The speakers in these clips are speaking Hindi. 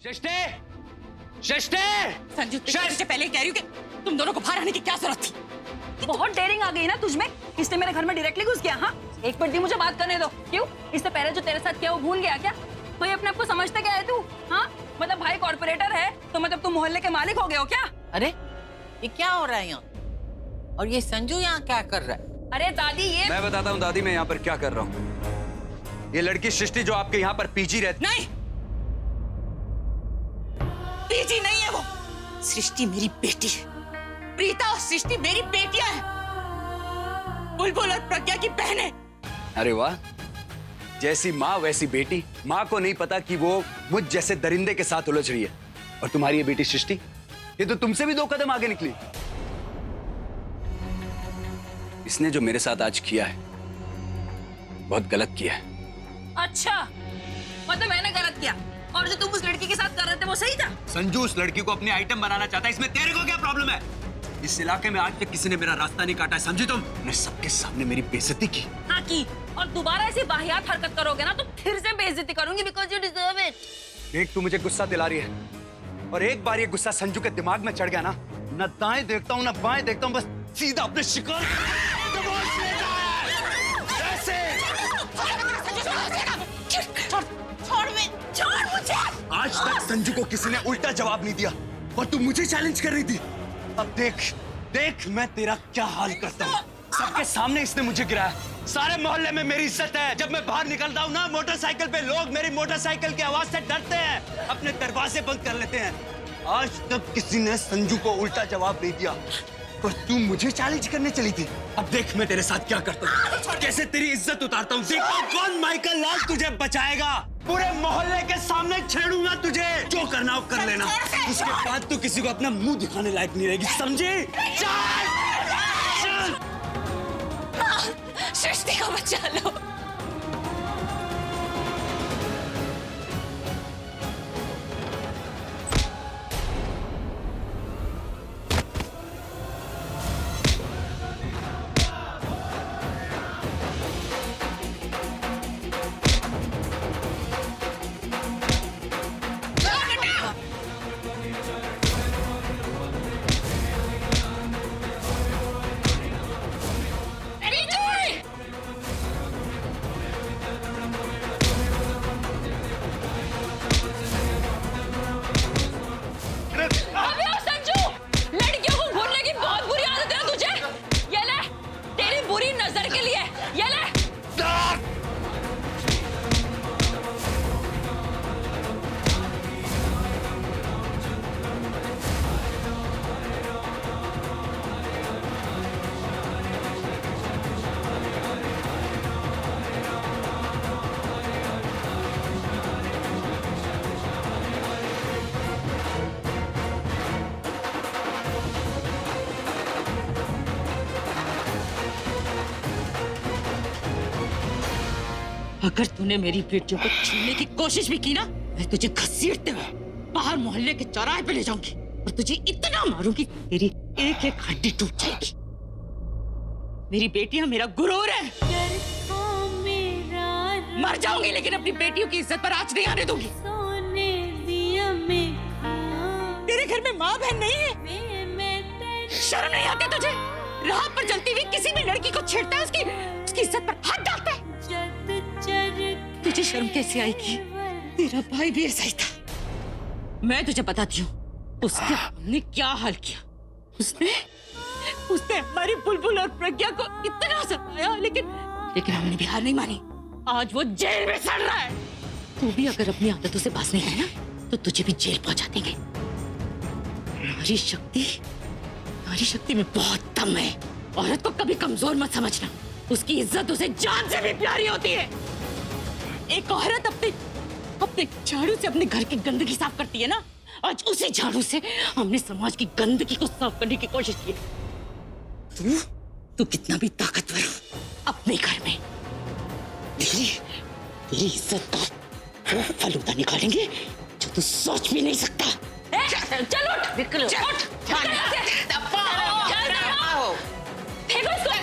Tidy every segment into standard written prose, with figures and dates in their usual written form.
सृष्टि, सृष्टि! संजू, तुझे पहले कह रही हूँ कि तुम दोनों को बाहर आने की क्या जरूरत थी? बहुत डेयरिंग आ गई ना तुझमें, इसने मेरे घर में डायरेक्टली घुस गया। हाँ, एक मिनट दी, मुझे बात करने दो। क्यों? इससे पहले जो तेरे साथ किया वो भूल गया क्या? तो ये अपने आप को समझता क्या है तू? हाँ, मतलब भाई कॉर्पोरेटर है तो मतलब तुम मोहल्ले के मालिक हो गए हो क्या? अरे ये क्या हो रहा है यहाँ? और ये संजू यहाँ क्या कर रहा है? अरे दादी, ये मैं बताता हूँ दादी मैं यहाँ पर क्या कर रहा हूँ। ये लड़की सृष्टि जो आपके यहाँ पर पीजी रहती। नहीं, पीजी नहीं है वो। सृष्टि मेरी बेटी है। प्रीता और सृष्टि मेरी बेटियां हैं। बुलबुल और प्रज्ञा की बहन है। अरे वाह, जैसी माँ वैसी बेटी। माँ को नहीं पता कि वो मुझ जैसे दरिंदे के साथ उलझ रही है, और तुम्हारी ये बेटी सृष्टि, ये तो तुमसे भी 2 कदम आगे निकली। इसने जो मेरे साथ आज किया है बहुत गलत किया है। अच्छा, मतलब मैंने गलत किया और जो तुम उस लड़की के साथ कर रहे थे वो सही था? संजू उस लड़की को अपनी आइटम बनाना चाहता है, इसमें तेरे को क्या प्रॉब्लम है? इस इलाके में आज तक किसी ने मेरा रास्ता नहीं काटा है, समझी तुम? मैं सबके सामने मेरी बेइज्जती की। हाँ की, और दोबारा ऐसी वाहियात हरकत करोगे ना तो फिर से बेइज्जती करूंगी, बिकॉज़ यू डिजर्व इट। देख, तू मुझे गुस्सा दिला रही है, और एक बार ये गुस्सा संजू के दिमाग में चढ़ गया ना, न दाएं देखता हूँ न बाएं देखता हूँ, बस सीधा अपने शिकार छोड़ मुझे। आज तक संजू को किसी ने उल्टा जवाब नहीं दिया, और तू मुझे चैलेंज कर रही थी। अब देख देख मैं तेरा क्या हाल करता हूँ। सबके सामने इसने मुझे गिराया। सारे मोहल्ले में मेरी इज्जत है। जब मैं बाहर निकलता हूँ ना मोटरसाइकिल पे, लोग मेरी मोटरसाइकिल की आवाज से डरते हैं, अपने दरवाजे बंद कर लेते हैं। आज तक किसी ने संजू को उल्टा जवाब नहीं दिया, पर तू मुझे चैलेंज करने चली थी। अब देख मैं तेरे साथ क्या करता हूँ, कैसे तेरी इज्जत उतारता हूँ। देखो कौन माइकल लाल तुझे बचाएगा। पूरे मोहल्ले के सामने छेड़ूंगा तुझे, जो करना हो कर लेना। उसके बाद तू किसी को अपना मुंह दिखाने लायक नहीं रहेगी, समझी? चल चल। सृष्टि को बचा लो। अगर तूने मेरी बेटियों को छीनने की कोशिश भी की ना, मैं तुझे घसीटते हुए बाहर मोहल्ले के चौराहे पे ले जाऊंगी और तुझे इतना मारूंगी तेरी एक एक हड्डी टूट जाएगी। मेरी बेटियां मेरा गुरूर है। मर जाऊंगी लेकिन अपनी बेटियों की इज्जत पर आंच नहीं आने दूंगी। तेरे घर में माँ बहन नहीं है? शर्म नहीं आती तुझे? राह पर चलती हुई किसी भी लड़की को छेड़ता है, उसकी इज्जत पर हाथ डालता है। तुझे शर्म कैसे आएगी? तेरा भाई भी ऐसा ही था। मैं तुझे बताती हूँ उसके हमने क्या हाल किया। उसने हमारी बुलबुल और प्रज्ञा को इतना सताया, लेकिन हमने भी हार नहीं मानी। आज वो जेल में सड़ रहा है। तू भी अगर अपनी आदतों से बाज नहीं आया ना तो तुझे भी जेल पहुंचा देंगे। नारी शक्ति में बहुत दम है। औरत को कभी कमजोर मत समझना। उसकी इज्जत उसे जान से भी प्यारी होती है। एक औरत अपने झाड़ू से अपने घर की गंदगी साफ करती है ना, आज उसी झाड़ू से हमने समाज की गंदगी को साफ करने की कोशिश की। तू कितना भी ताकतवर हो, अपने घर में तेरी इज्जत का वो फलूदा निकालेंगे जो तू सोच भी नहीं सकता। चल उठ, निकलो, उठ, फेंको इसको।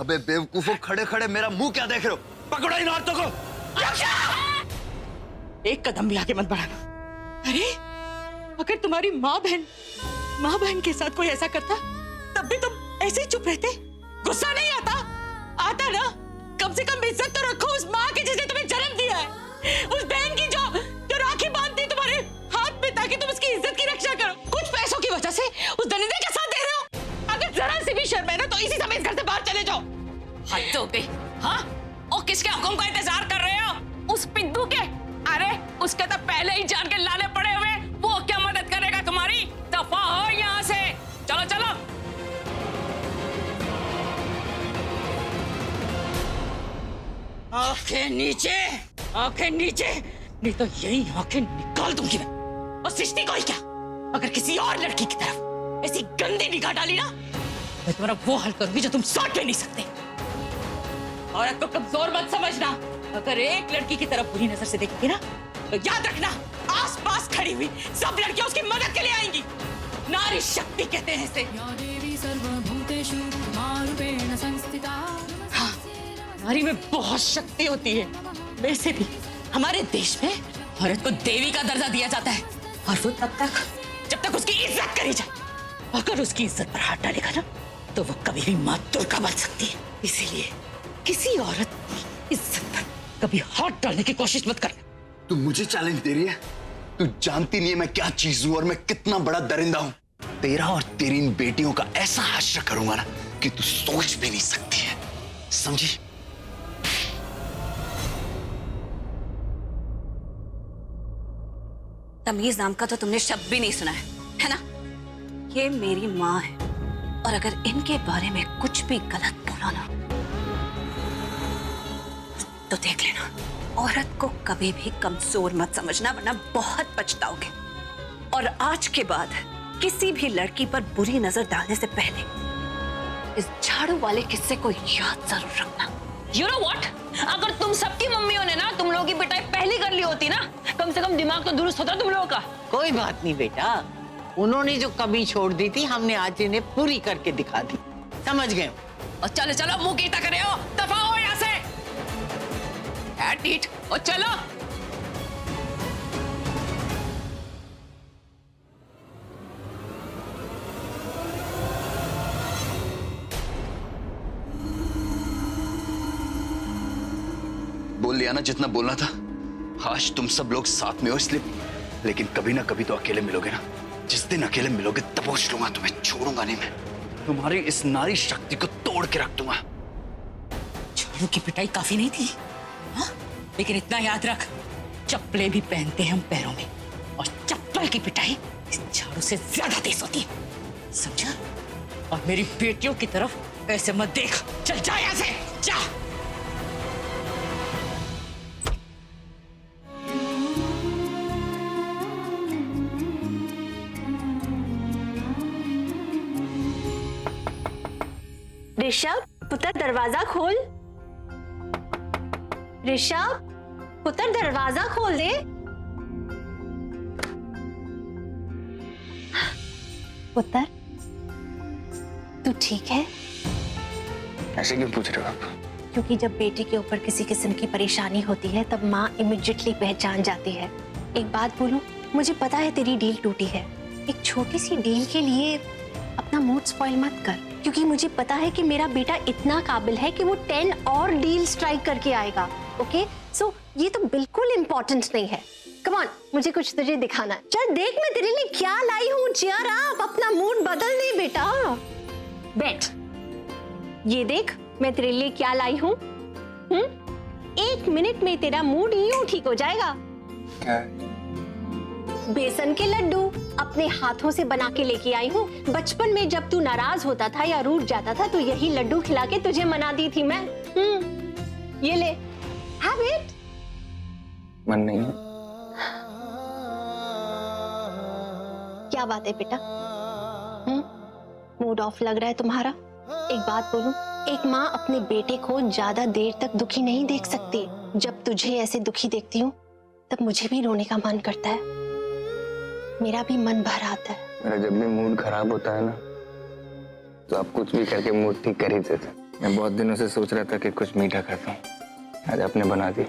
अबे बेवकूफों, खड़े खड़े मेरा मुंह क्या देख रहे हो? पकड़ो इन औरतों को। एक कदम भी आगे मत बढ़ाना। अरे अगर तुम्हारी माँ बहन के साथ कोई ऐसा करता तब भी तुम ऐसे ही चुप रहते? गुस्सा नहीं आता? आता ना? कम से कम इज्जत तो रखो उस माँ की जिसने तुम्हें जन्म दिया है, उस बहन की जो राखी बांधती तुम्हारे हाथ में ताकि तुम उसकी इज्जत की रक्षा करो। कुछ पैसों की वजह से उस दरिंदे के साथ दे रहे हो। अगर जरा सी भी शर्म है ना तो इसी समय इस घर से बाहर चले जाओ। हद हो गई। हाँ, और किसके हुक्म का इंतजार कर रहे हो? उस पिद्दू के? अरे उसके तो पहले ही जान के लाले पड़े हुए, वो क्या मदद करेगा तुम्हारी? दफा हो यहाँ से। चलो चलो। आंखें नीचे, आंखें नीचे, नहीं तो यही आंखें निकाल दूंगी मैं। और सृष्टि को ही क्या, अगर किसी और लड़की की तरफ ऐसी गंदी निगाह डाली ना, मैं तुम्हारा वो हाल करूंगी जो तुम सोच भी नहीं सकते। औरत को कमजोर मत समझना। अगर एक लड़की की तरफ बुरी नजर से देखोगी ना, तो याद रखना आसपास खड़ी हुई सब लड़कियां उसकी मदद के लिए आएंगी। नारी शक्ति कहते हैं इसे। हाँ, नारी में बहुत शक्ति होती है। वैसे भी हमारे देश में औरत को देवी का दर्जा दिया जाता है, और वो तब तक जब तक उसकी इज्जत करी जाए। अगर उसकी इज्जत पर हाथ डालेगा ना, तो वो कभी भी मां दुर्गा बन सकती है। इसीलिए किसी औरत की इज्जत पर कभी हाथ डालने की कोशिश मत करना। तू मुझे चैलेंज दे रही है? तू जानती नहीं है मैं क्या चीज हूं और मैं कितना बड़ा दरिंदा हूं। तेरा और तेरी इन बेटियों का ऐसा हश्र करूंगा ना कि तू सोच भी नहीं सकती है, समझी? तमीज नाम का तो तुमने शब्द भी नहीं सुना है ना? ये मेरी माँ है, और अगर इनके बारे में कुछ भी गलत बोला ना, तो देख लेना, औरत को कभी भी कमजोर मत समझना, वरना बहुत पछताओगे। और आज के बाद किसी भी लड़की पर बुरी नजर डालने से पहले इस झाड़ू वाले किस्से को याद जरूर रखना। You know what? अगर तुम सबकी मम्मियों ने ना तुम लोगों की पिटाई पहली कर ली होती ना, कम से कम दिमाग तो दुरुस्त होता तुम लोगों का। कोई बात नहीं बेटा, उन्होंने जो कमी छोड़ दी थी हमने आज इन्हें पूरी करके दिखा दी, समझ गए? और चलो चलो, मुंह कीता करे हो, दफा हो यहाँ से। एटीट, और चलो। बोल लिया ना जितना बोलना था। आज तुम सब लोग साथ में हो इसलिए, लेकिन कभी ना कभी तो अकेले मिलोगे ना। जिस दिन अकेले मिलोगे दबोच लूंगा तुम्हें, छोड़ूंगा नहीं मैं। तुम्हारी इस नारी शक्ति को तोड़ के रख दूंगा। झाड़ू की पिटाई काफी नहीं थी, हाँ? लेकिन इतना याद रख, चप्पलें भी पहनते हैं हम पैरों में, और चप्पल की पिटाई इस झाड़ू से ज्यादा तेज होती है, समझा? और मेरी बेटियों की तरफ ऐसे मत देख। चल जा यहाँ से, जा। ऋषभ पुत्र दरवाजा खोल। ऋषभ पुत्र दरवाजा खोल दे। पुत्र तू ठीक है? ऐसे क्यों पूछ रहे हो आप? क्योंकि जब बेटी के ऊपर किसी किस्म की परेशानी होती है तब माँ इमिडिएटली पहचान जाती है। एक बात बोलूं, मुझे पता है तेरी डील टूटी है। एक छोटी सी डील के लिए अपना मूड स्पॉइल मत कर, क्योंकि मुझे पता है कि मेरा बेटा इतना काबिल है कि वो 10 और डील स्ट्राइक करके आएगा। ओके, सो ये तो बिल्कुल इम्पोर्टेंट नहीं है। कम ऑन, मुझे कुछ तुझे दिखाना है। चल देख मैं तेरे लिए क्या लाई हूँ। चियर अप, अपना मूड बदल दे बेटा। बैठ, ये देख मैं तेरे लिए क्या लाई हूँ। 1 मिनट में तेरा मूड यूं ठीक हो जाएगा। क्या? बेसन के लड्डू अपने हाथों से बना के लेके आई हूँ। बचपन में जब तू नाराज होता था या रूठ जाता था तो यही लड्डू खिला के तुझे मना दी थी मैं। ये ले, हैव इट। मन नहीं है। क्या बात है बेटा, मूड ऑफ लग रहा है तुम्हारा? एक बात बोलूं, एक माँ अपने बेटे को ज्यादा देर तक दुखी नहीं देख सकती। जब तुझे ऐसे दुखी देखती हूँ तब मुझे भी रोने का मन करता है, मेरा भी मन भर आता है। मेरा जब भी मूड खराब होता है ना, तो आप कुछ भी करके मूड ठीक कर ही देते। मैं बहुत दिनों से सोच रहा था कि कुछ मीठा खाता हूँ, आज आपने बना दी।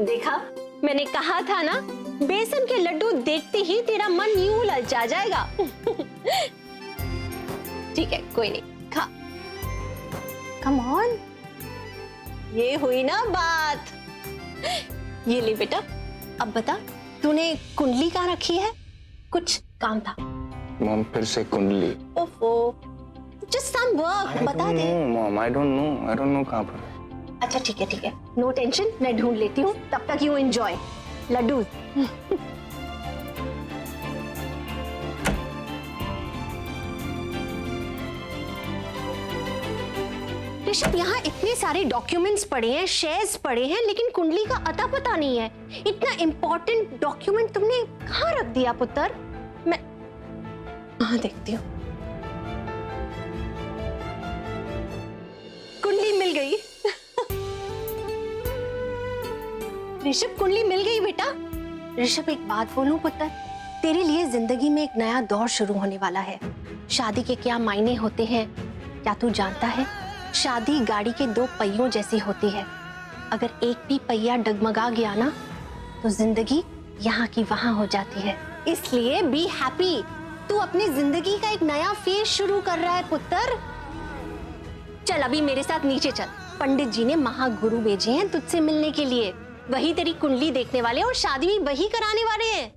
देखा, मैंने कहा था ना, बेसन के लड्डू देखते ही तेरा मन यूं ललचा जाएगा। ठीक है, कोई नहीं, खा। कम ऑन, ये हुई ना बात। ये ले बेटा, अब बता, तूने कुंडली कहाँ रखी है? कुछ काम था? मॉम फिर से कुंडली। ओफो, जस्ट सम वर्क, बता दे। मॉम आई डोंट नो कहाँ पर है। अच्छा ठीक है, नो टेंशन, मैं ढूंढ लेती हूँ, तब तक यू एंजॉय लड्डू। ऋषभ, यहाँ इतने सारे डॉक्यूमेंट्स पड़े हैं, शेयर्स पड़े हैं, लेकिन कुंडली का अता पता नहीं है। इतना इंपॉर्टेंट डॉक्यूमेंट तुमने कहाँ रख दिया पुत्र? मैं हाँ देखती हूँ। कुंडली मिल गई। ऋषभ, कुंडली मिल गई बेटा। ऋषभ, एक बात बोलूं पुत्र, तेरे लिए जिंदगी में एक नया दौर शुरू होने वाला है। शादी के क्या मायने होते हैं क्या तू जानता है? शादी गाड़ी के 2 पहियों जैसी होती है। अगर एक भी पहिया डगमगा गया ना, तो जिंदगी यहाँ की वहां हो जाती है। इसलिए बी हैप्पी। तू अपनी जिंदगी का एक नया फेज शुरू कर रहा है पुत्र। चल अभी मेरे साथ नीचे चल। पंडित जी ने महागुरु भेजे हैं तुझसे मिलने के लिए। वही तेरी कुंडली देखने वाले और शादी भी वही कराने वाले हैं।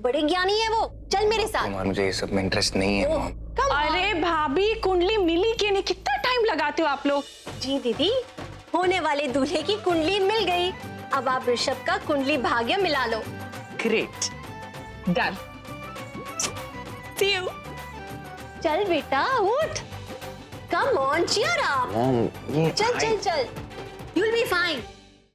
बड़े ज्ञानी है वो। चल मेरे साथ। कुमार, मुझे ये सब में इंटरेस्ट नहीं है मॉम। अरे भाभी, कुंडली मिली कि नहीं? कितना टाइम लगाते हो आप लोग? जी दीदी, होने वाले दूल्हे की कुंडली मिल गई। अब आप ऋषभ का कुंडली भाग्य मिला लो। Great, done. See you. चल बेटा उठ। Come on, cheer up. Mom ये चल चल चल, यू विल बी फाइन।